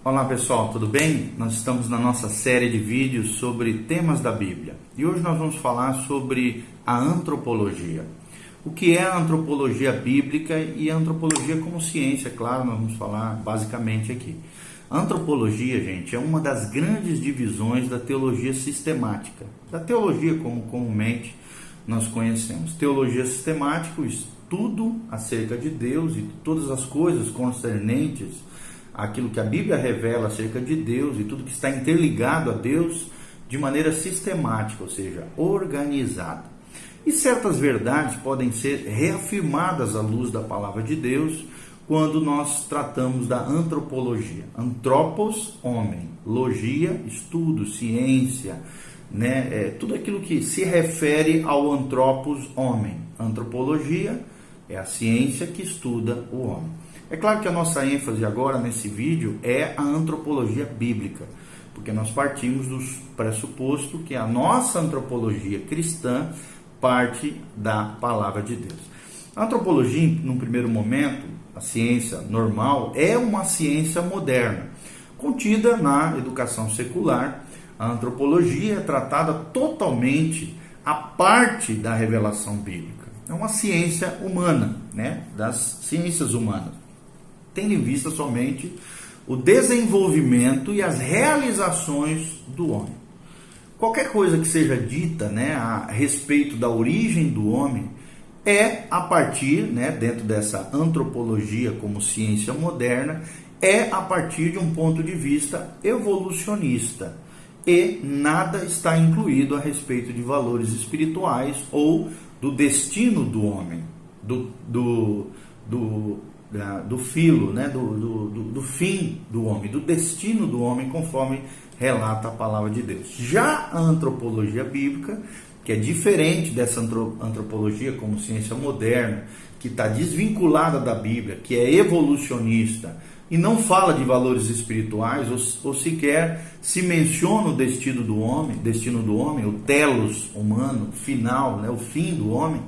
Olá pessoal, tudo bem? Nós estamos na nossa série de vídeos sobre temas da Bíblia e hoje nós vamos falar sobre a antropologia. O que é a antropologia bíblica e a antropologia como ciência, claro, nós vamos falar basicamente aqui. A antropologia, gente, é uma das grandes divisões da teologia sistemática, da teologia como comumente nós conhecemos. Teologia sistemática, o estudo acerca de Deus e todas as coisas concernentes aquilo que a Bíblia revela acerca de Deus e tudo que está interligado a Deus de maneira sistemática, ou seja, organizada. E certas verdades podem ser reafirmadas à luz da palavra de Deus quando nós tratamos da antropologia. Antropos, homem, logia, estudo, ciência, tudo aquilo que se refere ao antropos, homem. Antropologia é a ciência que estuda o homem. É claro que a nossa ênfase agora nesse vídeo é a antropologia bíblica, porque nós partimos do pressuposto que a nossa antropologia cristã parte da palavra de Deus. A antropologia, num primeiro momento, a ciência normal, é uma ciência moderna, contida na educação secular. A antropologia é tratada totalmente à parte da revelação bíblica. É uma ciência humana, das ciências humanas, tendo em vista somente o desenvolvimento e as realizações do homem. Qualquer coisa que seja dita a respeito da origem do homem é a partir, dentro dessa antropologia como ciência moderna, é a partir de um ponto de vista evolucionista. E nada está incluído a respeito de valores espirituais ou do destino do homem, do filo, do fim do homem, do destino do homem, conforme relata a palavra de Deus. Já a antropologia bíblica, que é diferente dessa antropologia como ciência moderna, que está desvinculada da Bíblia, que é evolucionista e não fala de valores espirituais, ou sequer se menciona o destino do homem, o telos humano, final, o fim do homem,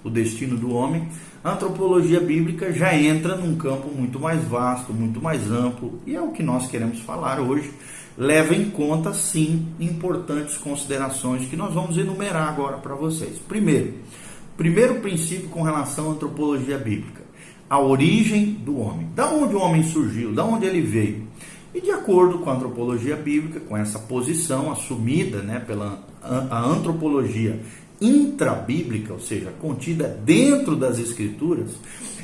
o destino do homem. A antropologia bíblica já entra num campo muito mais vasto, muito mais amplo, e é o que nós queremos falar hoje. Leva em conta, sim, importantes considerações que nós vamos enumerar agora para vocês. Primeiro princípio com relação à antropologia bíblica: a origem do homem. Da onde o homem surgiu, da onde ele veio. E de acordo com a antropologia bíblica, com essa posição assumida pela a antropologia intrabíblica, ou seja, contida dentro das Escrituras,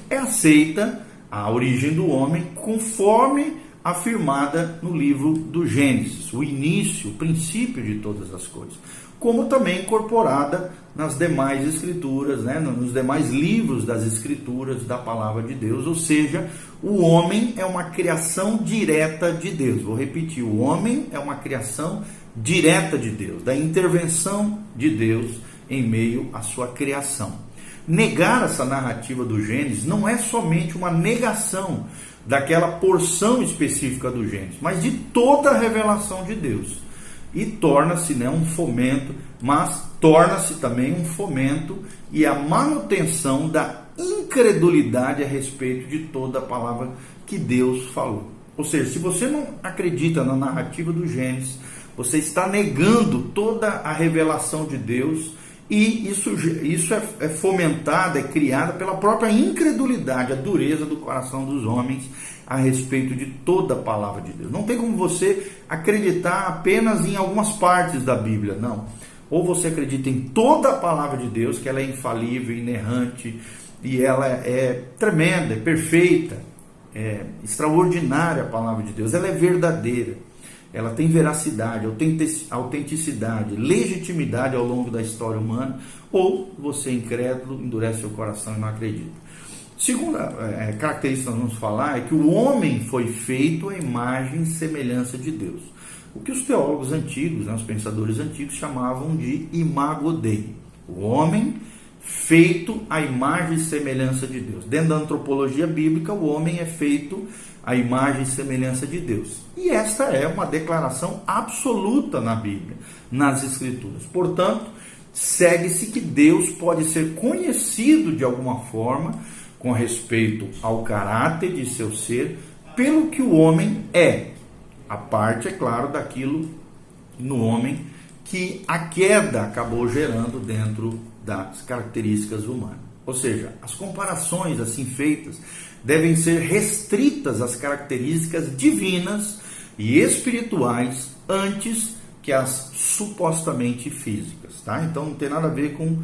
é aceita a origem do homem conforme afirmada no livro do Gênesis, o início, o princípio de todas as coisas, como também incorporada nas demais Escrituras, nos demais livros das Escrituras da palavra de Deus, ou seja, o homem é uma criação direta de Deus. Vou repetir, o homem é uma criação direta de Deus, da intervenção de Deus em meio à sua criação. Negar essa narrativa do Gênesis não é somente uma negação daquela porção específica do Gênesis, mas de toda a revelação de Deus. E torna-se um fomento, mas torna-se também um fomento e a manutenção da incredulidade a respeito de toda a palavra que Deus falou. Ou seja, se você não acredita na narrativa do Gênesis, você está negando toda a revelação de Deus. E isso é fomentado, é criado pela própria incredulidade, a dureza do coração dos homens a respeito de toda a palavra de Deus. Não tem como você acreditar apenas em algumas partes da Bíblia, não. Ou você acredita em toda a palavra de Deus, que ela é infalível, inerrante, e ela é tremenda, é perfeita, é extraordinária a palavra de Deus, ela é verdadeira. Ela tem veracidade, autenticidade, legitimidade ao longo da história humana, ou você, incrédulo, endurece seu coração e não acredita. Segunda característica que nós vamos falar é que o homem foi feito à imagem e semelhança de Deus. O que os teólogos antigos, os pensadores antigos, chamavam de imago Dei. O homem feito à imagem e semelhança de Deus. Dentro da antropologia bíblica, o homem é feito à imagem e semelhança de Deus. E esta é uma declaração absoluta na Bíblia, nas Escrituras. Portanto, segue-se que Deus pode ser conhecido de alguma forma com respeito ao caráter de seu ser, pelo que o homem é. A parte, é claro, daquilo no homem que a queda acabou gerando dentro das características humanas. Ou seja, as comparações assim feitas devem ser restritas às características divinas e espirituais antes que as supostamente físicas, tá? Então não tem nada a ver com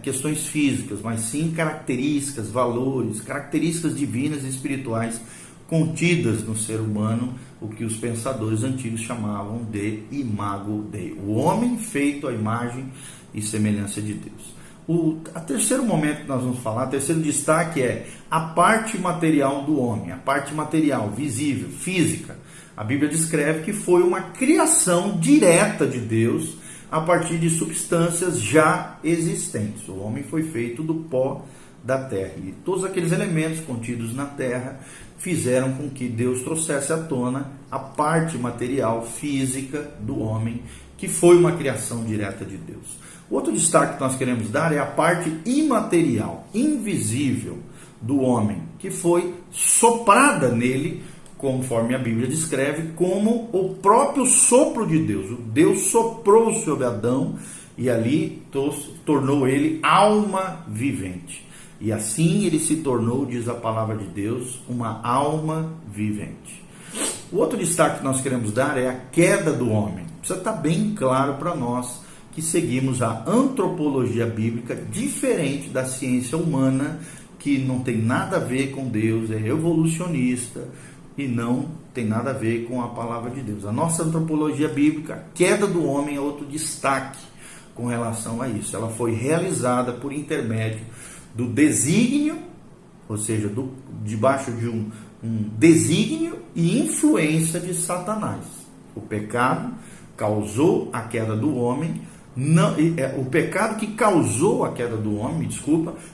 questões físicas, mas sim características, valores, características divinas e espirituais contidas no ser humano, o que os pensadores antigos chamavam de imago Dei, o homem feito à imagem e semelhança de Deus. O terceiro momento que nós vamos falar, o terceiro destaque é a parte material do homem, a parte material, visível, física. A Bíblia descreve que foi uma criação direta de Deus a partir de substâncias já existentes. O homem foi feito do pó da terra e todos aqueles elementos contidos na terra fizeram com que Deus trouxesse à tona a parte material, física do homem, que foi uma criação direta de Deus. Outro destaque que nós queremos dar é a parte imaterial, invisível do homem, que foi soprada nele, conforme a Bíblia descreve, como o próprio sopro de Deus. Deus soprou sobre Adão e ali tornou ele alma vivente. E assim ele se tornou, diz a palavra de Deus, uma alma vivente. O outro destaque que nós queremos dar é a queda do homem. Precisa estar bem claro para nós que seguimos a antropologia bíblica, diferente da ciência humana, que não tem nada a ver com Deus, é evolucionista e não tem nada a ver com a palavra de Deus. A nossa antropologia bíblica, a queda do homem é outro destaque com relação a isso. Ela foi realizada por intermédio do desígnio, ou seja, debaixo de um desígnio e influência de Satanás. O pecado causou a queda do homem. O pecado que causou a queda do homem,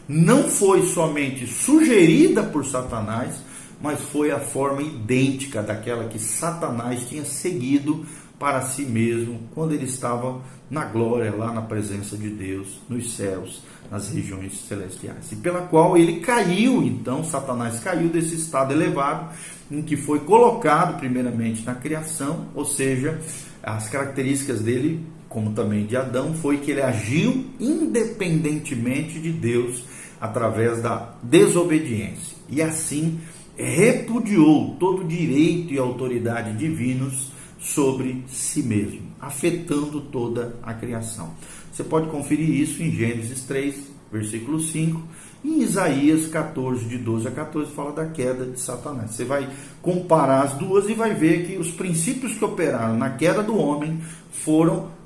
não foi somente sugerida por Satanás, mas foi a forma idêntica daquela que Satanás tinha seguido para si mesmo quando ele estava na glória, lá na presença de Deus, nos céus, nas regiões celestiais, e pela qual ele caiu. Então Satanás caiu desse estado elevado em que foi colocado primeiramente na criação, ou seja, as características dele, como também de Adão, foi que ele agiu independentemente de Deus através da desobediência, e assim repudiou todo direito e autoridade divinos sobre si mesmo, afetando toda a criação. Você pode conferir isso em Gênesis 3, versículo 5, e em Isaías 14, de 12 a 14, fala da queda de Satanás. Você vai comparar as duas e vai ver que os princípios que operaram na queda do homem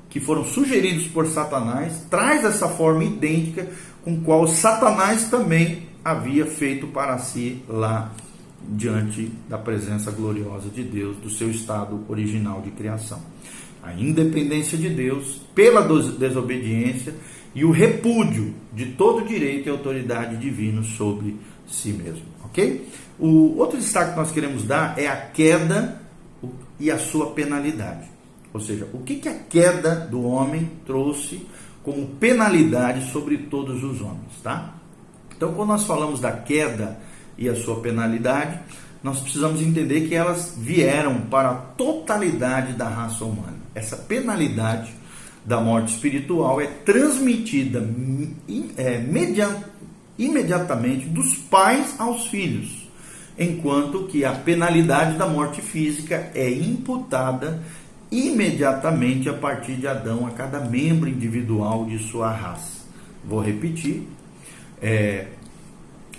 que foram sugeridos por Satanás, traz essa forma idêntica com qual Satanás também havia feito para si lá diante da presença gloriosa de Deus, do seu estado original de criação. A independência de Deus pela desobediência e o repúdio de todo direito e autoridade divino sobre si mesmo, ok? O outro destaque que nós queremos dar é a queda e a sua penalidade. Ou seja, o que a queda do homem trouxe como penalidade sobre todos os homens, tá? Então, quando nós falamos da queda e a sua penalidade, nós precisamos entender que elas vieram para a totalidade da raça humana. Essa penalidade da morte espiritual é transmitida imediatamente dos pais aos filhos, enquanto que a penalidade da morte física é imputada imediatamente a partir de Adão a cada membro individual de sua raça. Vou repetir.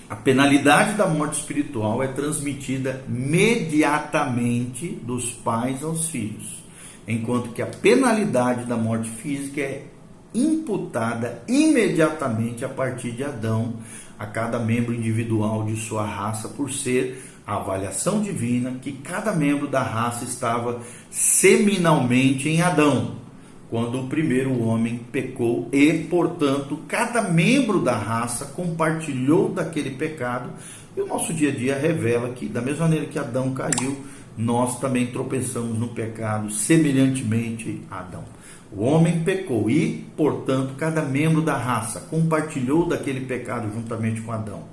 A penalidade da morte espiritual é transmitida imediatamente dos pais aos filhos, enquanto que a penalidade da morte física é imputada imediatamente a partir de Adão a cada membro individual de sua raça, por ser a avaliação divina que cada membro da raça estava seminalmente em Adão, quando o primeiro homem pecou e, portanto, cada membro da raça compartilhou daquele pecado. E o nosso dia a dia revela que, da mesma maneira que Adão caiu, nós também tropeçamos no pecado semelhantemente a Adão. O homem pecou e, portanto, cada membro da raça compartilhou daquele pecado juntamente com Adão.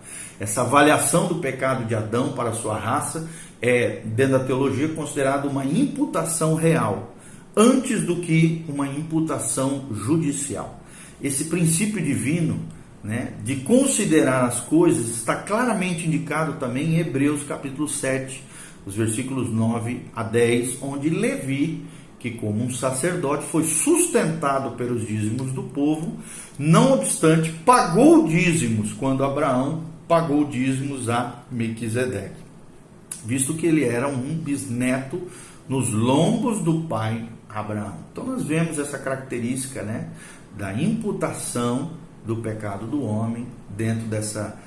Essa avaliação do pecado de Adão para a sua raça é, dentro da teologia, considerado uma imputação real, antes do que uma imputação judicial. Esse princípio divino, né, de considerar as coisas está claramente indicado também em Hebreus capítulo 7, os versículos 9 a 10, onde Levi, que como um sacerdote foi sustentado pelos dízimos do povo, não obstante pagou dízimos quando Abraão pagou dízimos a Melquisedeque, visto que ele era um bisneto nos lombos do pai Abraão. Então nós vemos essa característica, né, da imputação do pecado do homem dentro dessa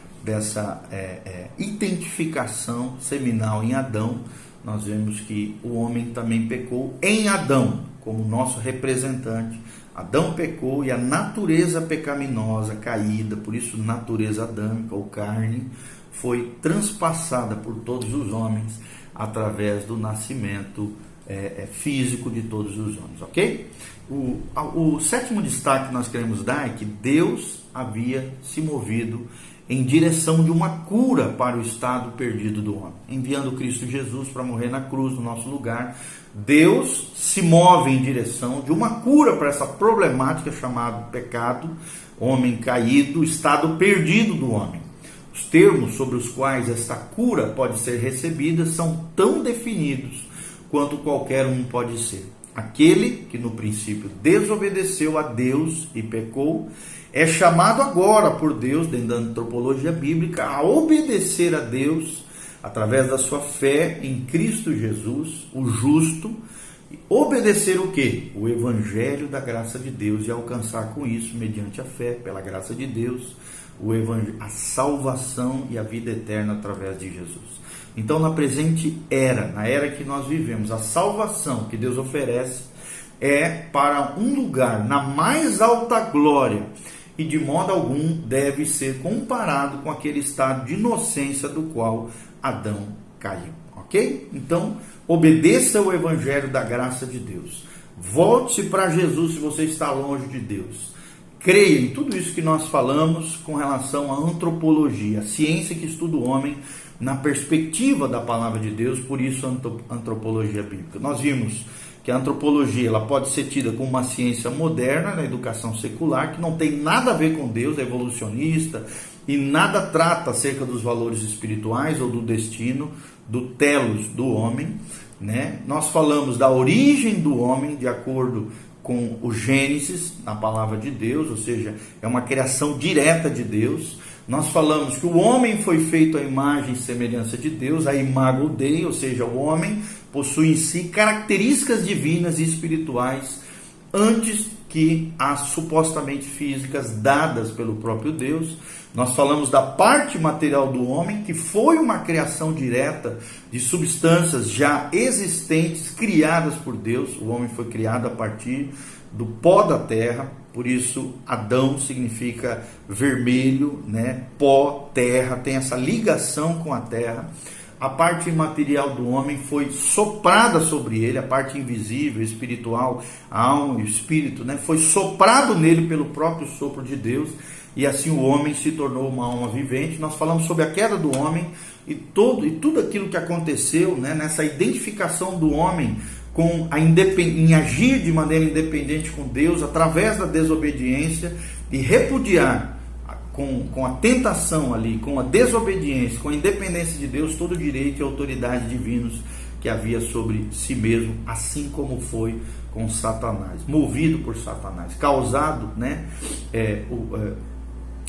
identificação seminal em Adão. Nós vemos que o homem também pecou em Adão, como nosso representante. Adão pecou e a natureza pecaminosa, caída, por isso natureza adâmica ou carne, foi transpassada por todos os homens através do nascimento físico de todos os homens, ok? O sétimo destaque que nós queremos dar é que Deus havia se movido em direção de uma cura para o estado perdido do homem, enviando Cristo Jesus para morrer na cruz no nosso lugar. Deus se move em direção de uma cura para essa problemática chamada pecado, homem caído, estado perdido do homem. Os termos sobre os quais esta cura pode ser recebida são tão definidos quanto qualquer um pode ser. Aquele que no princípio desobedeceu a Deus e pecou, é chamado agora por Deus, dentro da antropologia bíblica, a obedecer a Deus através da sua fé em Cristo Jesus, o justo. Obedecer o quê? O evangelho da graça de Deus, e alcançar com isso, mediante a fé, pela graça de Deus, a salvação e a vida eterna através de Jesus. Então, na presente era, na era que nós vivemos, a salvação que Deus oferece é para um lugar na mais alta glória, e de modo algum deve ser comparado com aquele estado de inocência do qual Adão caiu, ok? Então, obedeça o evangelho da graça de Deus. Volte-se para Jesus se você está longe de Deus. Creia em tudo isso que nós falamos com relação à antropologia, a ciência que estuda o homem na perspectiva da palavra de Deus, por isso a antropologia bíblica. Nós vimos que a antropologia ela pode ser tida como uma ciência moderna na educação secular, que não tem nada a ver com Deus, é evolucionista, e nada trata acerca dos valores espirituais ou do destino, do telos do homem, né? Nós falamos da origem do homem de acordo com o Gênesis, na palavra de Deus, ou seja, é uma criação direta de Deus. Nós falamos que o homem foi feito à imagem e semelhança de Deus, a imago Dei, ou seja, o homem possui em si características divinas e espirituais antes que as supostamente físicas dadas pelo próprio Deus. Nós falamos da parte material do homem, que foi uma criação direta de substâncias já existentes, criadas por Deus. O homem foi criado a partir do pó da terra, por isso Adão significa vermelho, né? Pó, terra, tem essa ligação com a terra. A parte imaterial do homem foi soprada sobre ele, a parte invisível, espiritual, a alma e o espírito, né? Foi soprado nele pelo próprio sopro de Deus, e assim o homem se tornou uma alma vivente. Nós falamos sobre a queda do homem e tudo aquilo que aconteceu, né? Nessa identificação do homem em agir de maneira independente com Deus, através da desobediência, e repudiar com a tentação ali, com a desobediência, com a independência de Deus, todo o direito e autoridade divinos que havia sobre si mesmo, assim como foi com Satanás, movido por Satanás, causado, né,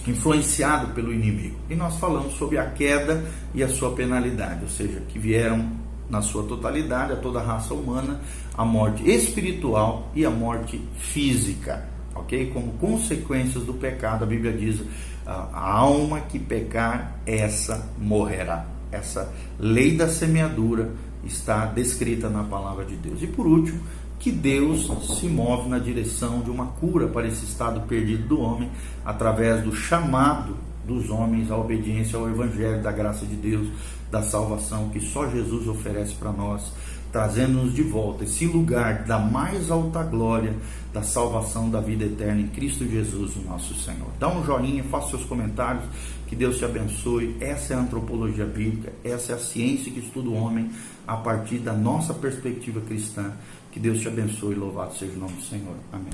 influenciado pelo inimigo. E nós falamos sobre a queda e a sua penalidade, ou seja, que vieram na sua totalidade a toda a raça humana a morte espiritual e a morte física, ok? Como consequências do pecado, a Bíblia diz: a alma que pecar, essa morrerá. Essa lei da semeadura está descrita na palavra de Deus. E por último, que Deus se move na direção de uma cura para esse estado perdido do homem, através do chamado dos homens à obediência ao evangelho da graça de Deus, da salvação que só Jesus oferece para nós, trazendo-nos de volta esse lugar da mais alta glória, da salvação, da vida eterna em Cristo Jesus, o nosso Senhor. Dá um joinha, faça seus comentários, que Deus te abençoe. Essa é a antropologia bíblica, essa é a ciência que estuda o homem a partir da nossa perspectiva cristã. Que Deus te abençoe e louvado seja o nome do Senhor. Amém.